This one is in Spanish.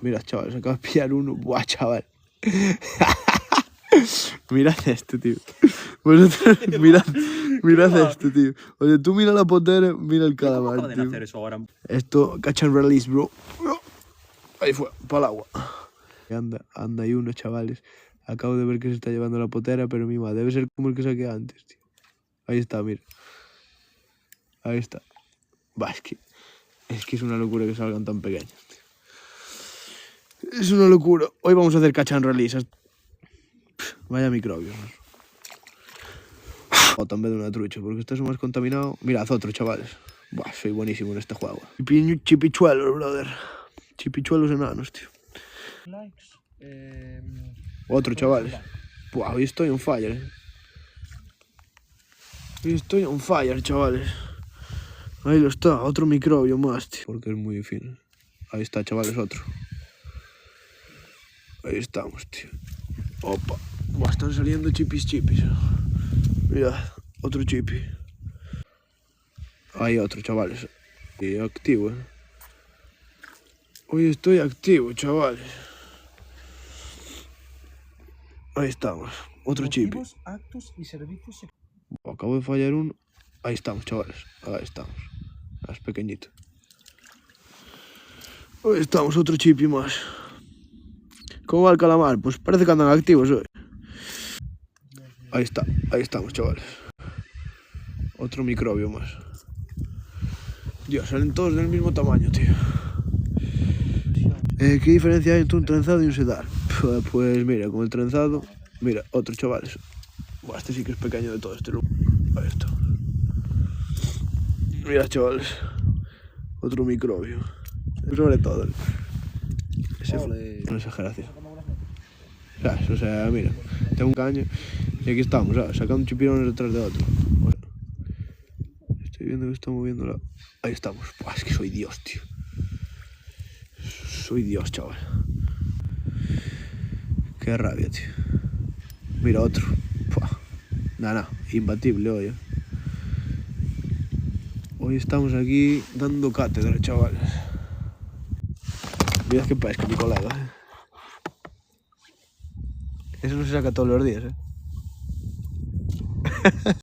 Mira, chaval, se acaba de pillar uno. Buah, chaval. Mirad esto, tío. Vosotros, mirad esto, tío. Oye, tú mira la potera, mira el calamar, ¿Cómo pueden tío. hacer eso ahora? Esto, catch and release, bro. Ahí fue, para el agua. Anda ahí uno, chavales. Acabo de ver que se está llevando la potera, pero mi madre debe ser como el que saqué antes, tío. Ahí está, mira. Ahí está. Va, es que es una locura que salgan tan pequeños, tío. Es una locura. Hoy vamos a hacer catch and release. Vaya microbios, ¿no? O también de una trucha, porque este es más contaminado. Mirad otro, chavales. Buah, soy buenísimo en este juego. Chipichuelos, brother. Chipichuelos enanos, tío. Otro, chavales. Buah, hoy estoy on fire, Hoy estoy on fire, chavales. Ahí lo está, otro microbio más, tío. Porque es muy fino. Ahí está, chavales, otro. Ahí estamos, tío. Opa. Buah, están saliendo chipis. Mirad, otro chipi. Hay otro, chavales. Y activo, Hoy estoy activo, chavales. Ahí estamos. Otro chipi. Actos y servicios. Acabo de fallar uno. Ahí estamos, chavales. Ahí estamos. Es pequeñito. Ahí estamos, otro chipi más. ¿Cómo va el calamar? Pues parece que andan activos hoy. Ahí está. Ahí estamos, chavales. Otro microbio más. Dios, salen todos del mismo tamaño, tío. ¿Qué diferencia hay entre un trenzado y un sedar? Pues mira, con el trenzado... Mira, otro, chavales. Buah, este sí que es pequeño de todo este lugar. Ahí está. Mira, chavales. Otro microbio. Sobre todo. Ese fue una exageración. ¿Sabes? O sea, mira. Tengo un caño y aquí estamos, ¿sabes? Sacando chipirones detrás de otro. O sea, estoy viendo que está moviendo la... Ahí estamos. Buah, es que soy Dios, tío. Soy Dios, chaval. Qué rabia, tío. Mira otro. Nada, imbatible hoy, Hoy estamos aquí dando cátedra, chavales. Mirad que pesca mi colega, Eso no se saca todos los días,